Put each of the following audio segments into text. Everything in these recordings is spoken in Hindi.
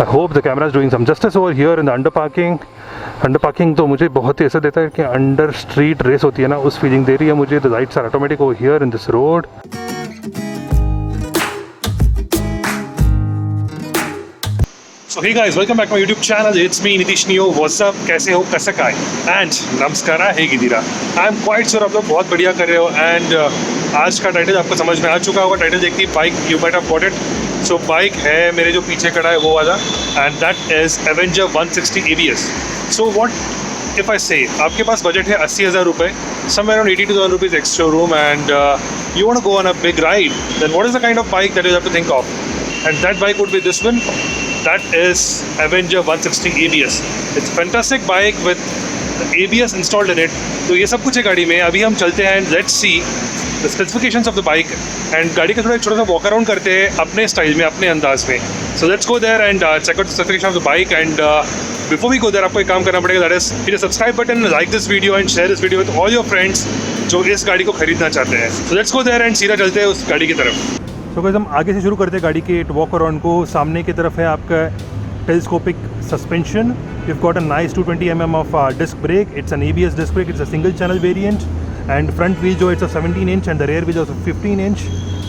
I hope the camera is doing some justice over here in the under parking. Under parking तो मुझे बहुत ही ऐसा देता है कि अंडर स्ट्रीट रेस होती है ना, उस फीलिंग दे रही है मुझे. The lights are automatic over here in this road. So hey guys, welcome back to my YouTube channel. It's me Nitish. What's up? कैसे हो? कैसे काय? And नमस्कार है गिदिरा. I'm quite sure आप लोग बहुत बढ़िया कर रहे हो. And आज का टाइटल आपको समझ में आ चुका होगा. टाइटल देखती bike, you might have got it. So bike है मेरे जो पीछे खड़ा है वो वाला. And that is Avenger 160 ABS. So what if I say आपके पास बजट है 80,000 रुपये, somewhere around 82,000 rupees extra room, and you want to go on a big ride, then what is the kind of bike that you have to think of? And that bike would be this one. That is Avenger 160 ABS. It's a fantastic bike with ABS installed in it. तो ये सब कुछ है गाड़ी में. अभी हम चलते हैं and let's see the specifications of the bike. And गाड़ी का थोड़ा एक छोटा सा walk around करते हैं अपने स्टाइल में, अपने अंदाज में. So let's go there and check out the specifications of the bike. And before we go there, आपको एक काम करना पड़ेगा. That is hit the subscribe button, like this video and share this video with all your friends जो इस गाड़ी को खरीदना चाहते हैं. So let's go there and सीधा चलते हैं उस गाड़ी की तरफ. तो गाइस हम आगे से शुरू करते हैं गाड़ी के वॉक अराउंड को. सामने की तरफ है आपका telescopic suspension. You got a nice 220 mm of disc brake. It's an ABS disc brake. It's a single channel variant. And front wheel जो it's a 17 inch and the rear wheel of 15 inch.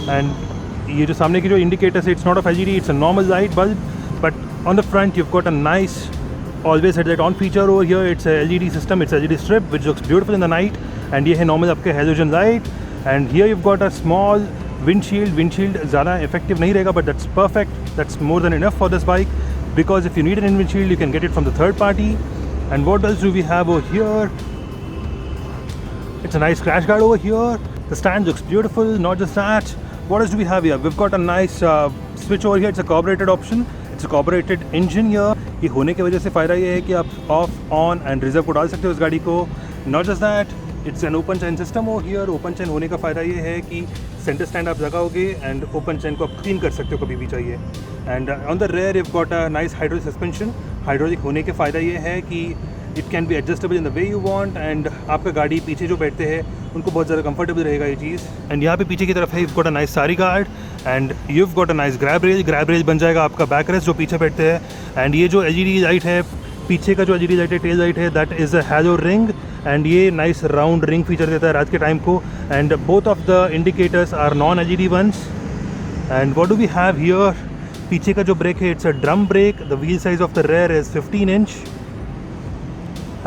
And ये जो सामने की जो इंडिकेटर्स है, it's not of LGD, it's a normal light bulb. But on the front you got a nice always had that on feature over here. It's a LED system, it's a LED strip which looks beautiful in the night. And ये है normal आपके halogen light. And here you've got a small windshield ज़्यादा effective नहीं रहेगा, but that's perfect. That's more than enough for this bike, because if you need an windshield you can get it from the third party. And what else do we have over here? It's a nice crash guard over here. The stand looks beautiful. Not just that, what else do we have here? We've got a nice switch over here. It's a carbureted option. It's a carbureted engine here. ये होने की वजह से फ़ायदा ये है कि आप ऑफ, ऑन एंड रिजर्व को डाल सकते हो इस गाड़ी को. Not just that, it's an open chain system हो हियर. ओपन चैन होने का फ़ायदा ये है कि सेंटर स्टैंड आप लगाओगे एंड ओपन चैन को आप क्लीन कर सकते हो कभी भी चाहिए. And on the rear you got a nice hydraulic suspension. Hydraulic होने के फ़ायदा ये है कि it can be adjustable in the way you want. And आपका गाड़ी पीछे जो बैठते हैं उनको बहुत ज़्यादा कंफर्टेबल रहेगा ये चीज़. एंड यहाँ पे पीछे की तरफ है यू गॉट अ नाइस सारी guard. And you got a nice grab rail बन जाएगा आपका बैक रेस्ट जो पीछे बैठते हैं. एंड ये जो LED लाइट है, पीछे का जो LED लाइट है, टेल लाइट है, that is a halo ring. And ये नाइस राउंड रिंग फीचर देता है रात के टाइम को. And both of the indicators are non LED ones. And what do we have here? पीछे का जो ब्रेक है, it's a drum brake. The wheel size of the rear is 15 inch.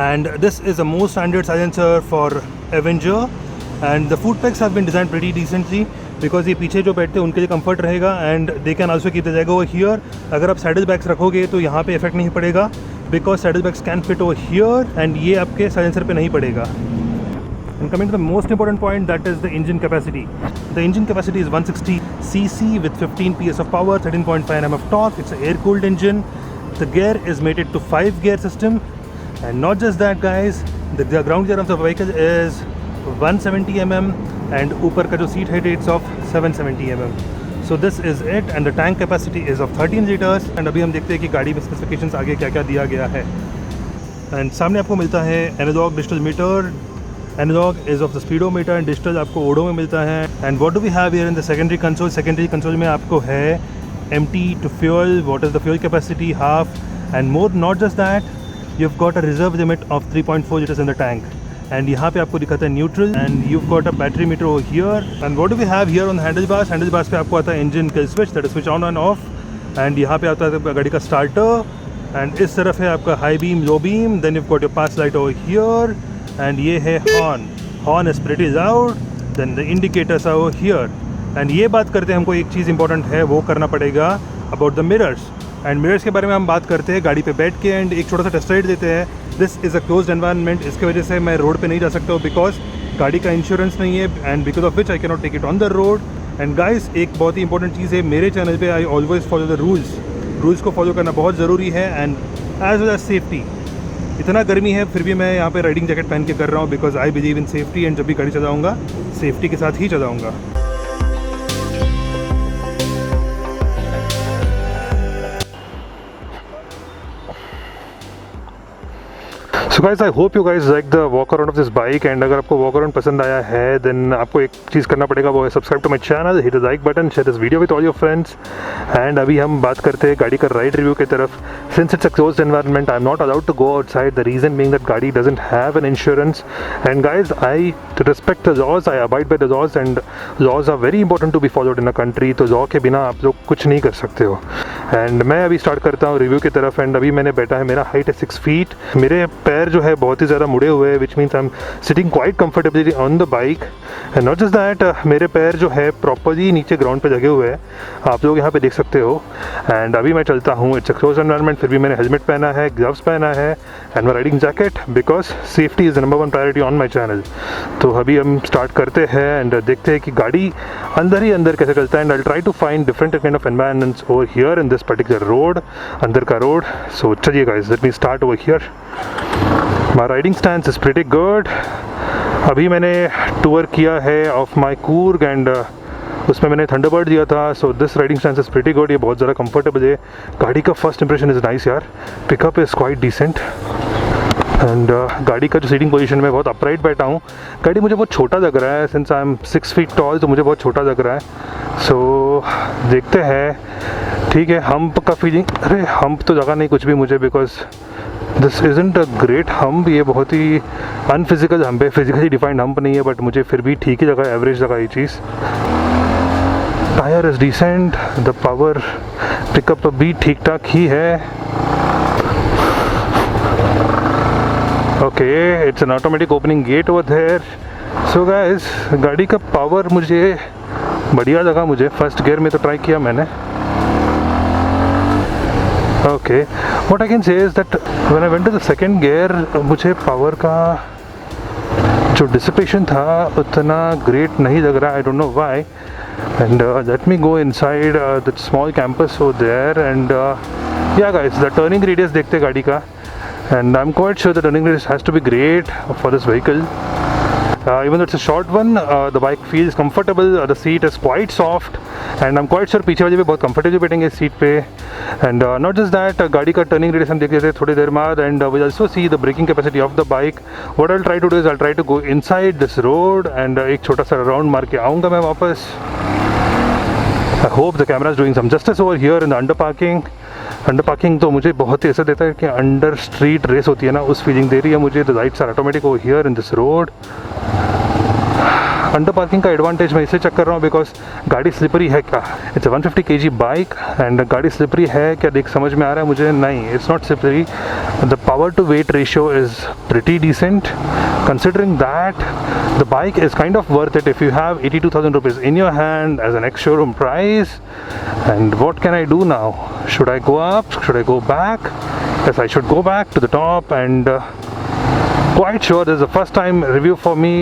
And this is a more standard silencer for Avenger. And the foot pegs have been designed pretty decently, because ये पीछे जो बैठते हैं उनके लिए कंफर्ट रहेगा. And they can also keep the जगह ओवर हियर. अगर आप सैडल बैग्स रखोगे तो यहाँ पे इफेक्ट नहीं पड़ेगा, because saddle bags can fit over here and ये आपके साइलेंसर पे नहीं पड़ेगा. And coming to the most important point, that is the engine capacity. The engine capacity is 160 cc with 15 PS of power, 13.5 Nm of torque. It's an air-cooled engine. The gear is mated to 5-gear system. And not just that guys, the ground clearance of the vehicle is 170 mm and ऊपर का जो seat height is of 770 mm. So this is it, and the tank capacity is of 13 liters. and अभी हम देखते हैं कि गाड़ी में specifications आगे क्या क्या दिया गया है. and सामने आपको मिलता है analog digital meter. Analog is of the speedometer and digital आपको ओडो में मिलता है. and what do we have here in the secondary console? Secondary console में आपको है empty to fuel, what is the fuel capacity, half. and more, not just that, you've got a reserve limit of 3.4 liters in the tank. and यहाँ पे आपको दिखाता है neutral. and you've got a battery meter over here. and what do we have here on the handlebars? handlebars पे आपको आता है engine kill switch, that is switch on and off. and यहाँ पे आता है गाड़ी का starter. and इस तरफ है आपका high beam, low beam. then you've got your pass light over here. and ये है horn is pretty loud. then the indicators are over here. and ये बात करते हैं, हमको एक चीज़ इंपॉर्टेंट है वो करना पड़ेगा about the mirrors. And mirrors के बारे में हम बात करते हैं गाड़ी पे बैठ के. एंड एक छोटा सा टेस्ट राइड देते हैं. This is a closed environment. इसकी वजह से मैं रोड पे नहीं जा सकता हूँ, बिकॉज गाड़ी का इंश्योरेंस नहीं है. And because of which I can not take it on the road. And guys, एक बहुत ही इंपॉर्टेंट चीज़ है मेरे चैनल पे, I always follow the rules को फॉलो करना बहुत ज़रूरी है. And as well as safety. इतना गर्मी है फिर भी मैं यहाँ पे राइडिंग जैकेट पहन के कर रहा हूँ, because I believe in safety. And जब भी गाड़ी चलाऊँगा सेफ्टी के साथ ही चलाऊँगा. So guys I hope you guys like the walk around of this bike, and अगर आपको वॉक अराउंड पसंद आया है देन आपको एक चीज़ करना पड़ेगा, वो है subscribe to my channel, hit the like button, share this video with all your friends. And अभी हम बात करते हैं गाड़ी का राइड रिव्यू की तरफ। Since it's a closed environment I am not allowed to go outside, the reason being that गाड़ी doesn't have an insurance. And guys I respect the laws, I abide by the laws, and laws are very important to be followed in a country. तो लॉ के बिना आप लोग कुछ नहीं कर सकते हो। एंड मैं अभी स्टार्ट करता हूँ रिव्यू की तरफ। एंड अभी मैंने बैठा है, मेरा हाइट है 6 फीट, मेरे पैर जो है बहुत ही ज़्यादा मुड़े हुए हैं, which means I am sitting quite comfortably on the bike. And not just that, मेरे पैर जो है प्रॉपरली नीचे ग्राउंड पे लगे हुए हैं, आप लोग यहाँ पे देख सकते हो। एंड अभी मैं चलता हूँ, इट्स अ क्लोज एनवायरनमेंट, फिर भी मैंने हेलमेट पहना है, ग्लव्स पहना है and my riding jacket, because safety is the number 1 priority on my channel. तो अभी हम स्टार्ट करते हैं एंड देखते हैं कि गाड़ी अंदर ही अंदर कैसे चलता है। And I try to find different kind of environments over here in this particular road, अंदर का रोड। सो चलिए guys, let me start over here. My riding stance is pretty good. अभी मैंने टूर किया है ऑफ माई कूर्ग एंड उसमें मैंने थंडरबर्ड दिया था। So this riding stance is pretty good, ये बहुत ज़्यादा कंफर्टेबल है। गाड़ी का फर्स्ट इंप्रेशन इज़ नाइस यार, pickup is quite decent. And गाड़ी का जो सीटिंग पोजीशन में बहुत अपराइट बैठा हूँ। गाड़ी मुझे बहुत छोटा लग रहा है, since I am 6 feet tall, तो मुझे बहुत छोटा लग रहा है। सो देखते हैं, ठीक है। हम्प का फीलिंग, अरे हम्प तो लगा नहीं कुछ भी मुझे, because this isn't a great hump, ये बहुत ही अनफिजिकल हम्प है, फिजिकली डिफाइंड हम्प नहीं है, बट मुझे फिर भी ठीक ही लगा, एवरेज लगा ये चीज़। Tyre is decent, the power pickup भी ठीक ठाक ही है। Okay, it's an automatic opening gate over there. So guys, गाड़ी का पावर मुझे बढ़िया लगा, मुझे फर्स्ट गियर में तो ट्राई किया मैंने। Okay, what I can say is that when I went to the second gear, मुझे पावर का जो डिसिपेशन था उतना ग्रेट नहीं लग रहा, I don't know why. And let me go inside the small campus over there. And yeah guys, the turning radius देखते गाड़ी का, and I'm quite sure the turning radius has to be great for this vehicle. Even though it's a short one, the bike feels comfortable, the seat is quite soft, and I'm quite sure पीछे वाले भी बहुत comfortably बैठेंगे इस सीट पे। And not just that, गाड़ी का turning radius हम देख लेते हैं थोड़ी देर बाद, and we'll also see the braking capacity of the bike. What I'll try to do is I'll try to go inside this road and एक छोटा सा राउंड मार के आऊँगा मैं वापस। I hope the camera is doing some justice over here in the under parking. Under parking तो मुझे बहुत ही ऐसा देता है कि अंडर स्ट्रीट रेस होती है ना, उस फीलिंग दे रही है मुझे। The lights are automatic over here in this road. Under parking का एडवांटेज मैं इसे चेक कर रहा हूँ बिकॉज गाड़ी स्लिपरी है क्या। इट्स 150 kg बाइक एंड गाड़ी स्लिपरी है क्या देख समझ में आ रहा है मुझे, नहीं, it's not slippery. The power to weight ratio is pretty decent considering that the bike is kind of worth it if you have 82,000 rupees in your hand as an ex-showroom price. And what can I do now? Should I go up? Should I go back? Yes, I should go back to the top. And quite sure this is the first time review for me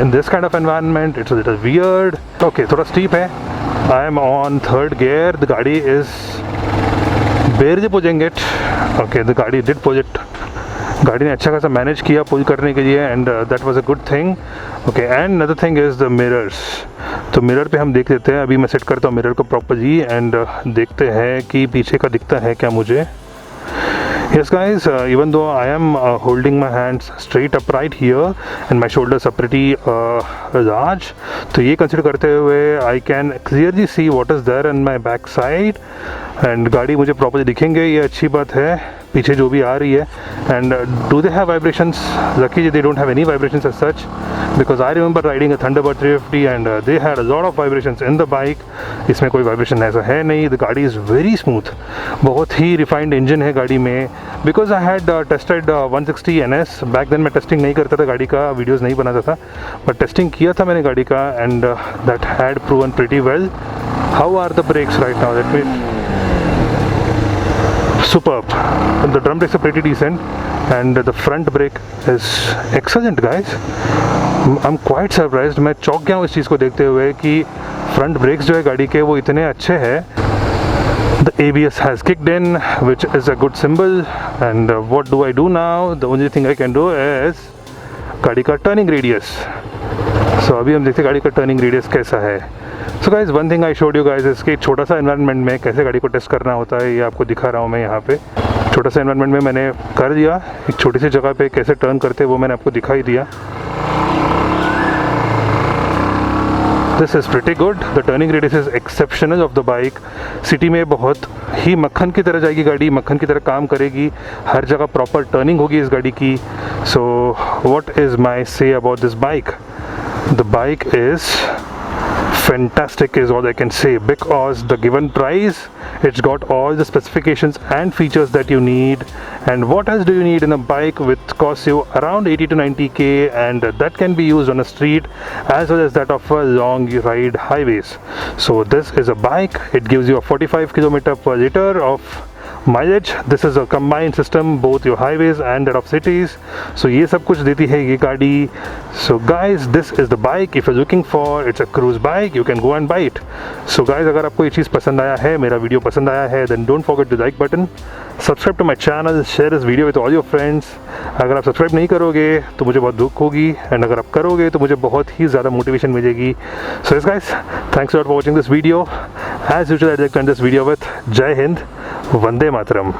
in this kind of environment. It's a little weird. Okay, thoda steep hai. I am on 3rd gear. The गाड़ी is barely pulling it. Okay, the गाड़ी did pull it. गाड़ी ने अच्छा खासा मैनेज किया पुल करने के लिए, and that was a good thing. Okay, and another thing is the mirrors. तो मिरर पे हम देख लेते हैं, अभी मैं सेट करता हूँ मिरर को प्रॉपर्ली एंड देखते हैं कि पीछे का दिखता है क्या मुझे। Yes guys, even though I am holding my hands straight upright here and my shoulders are pretty large, तो ये consider करते हुए I can clearly see what is there on my back side, and गाड़ी मुझे properly दिखेंगे, ये अच्छी बात है। पीछे जो भी आ रही है, and do they have vibrations? Luckily they don't have any vibrations as such, because I remember riding a Thunderbird 350 and they had a lot of vibrations in the bike. इसमें कोई vibration ऐसा है नहीं। The गाड़ी is very smooth, बहुत ही refined engine है गाड़ी में। Because I had tested 160 NS, back then मैं टेस्टिंग नहीं करता था गाड़ी का, वीडियोस नहीं बनाता था, बट टेस्टिंग किया था मैंने गाड़ी का, and that had proven pretty well. How are the brakes right now? Let me. Superb. The drum brakes are pretty decent and the front brake is excellent guys. I'm quite surprised. मैं चौंक गया हूँ इस चीज़ को देखते हुए कि फ्रंट ब्रेक्स जो है गाड़ी के वो इतने अच्छे हैं। The ABS has kicked in, which is a good symbol. And what do I do now? The only thing I can do is गाड़ी का टर्निंग रेडियस। सो अभी हम देखते हैं गाड़ी का टर्निंग रेडियस कैसा है। So guys, one thing I showed you guys इसके छोटा सा एनवायरनमेंट में कैसे गाड़ी को टेस्ट करना होता है, ये आपको दिखा रहा हूँ मैं यहाँ पे। छोटा सा एनवायरनमेंट में मैंने कर दिया, एक छोटी सी जगह पे कैसे टर्न करते वो मैंने आपको दिखाई दिया। This is pretty good, the turning radius is exceptional of the bike. City में बहुत ही मक्खन की तरह जाएगी गाड़ी, मक्खन की तरह काम करेगी, हर जगह प्रॉपर टर्निंग होगी इस गाड़ी की। So what is my say about this bike? The bike is fantastic is all I can say, because the given price, it's got all the specifications and features that you need. And what else do you need in a bike which costs you around 80 to 90k, and that can be used on a street as well as that of a long ride highways. So this is a bike, it gives you a 45 km per liter of mileage. This is a combined system, both your highways and that of cities. So ये सब कुछ देती है ये गाड़ी. So guys, this is the bike if you're looking for. It's a cruise bike, you can go and buy it. So guys, अगर आपको ये चीज़ पसंद आया है, मेरा वीडियो पसंद आया है, then don't forget the like button, subscribe to my channel, share this video with all your friends. अगर आप सब्सक्राइब नहीं करोगे तो मुझे बहुत दुख होगी, एंड अगर आप करोगे तो मुझे बहुत ही ज़्यादा मोटिवेशन मिलेगी. So yes guys, thanks a lot for watching this video. As usual, I'd like to end this video with Jai Hind, Vande Mataram.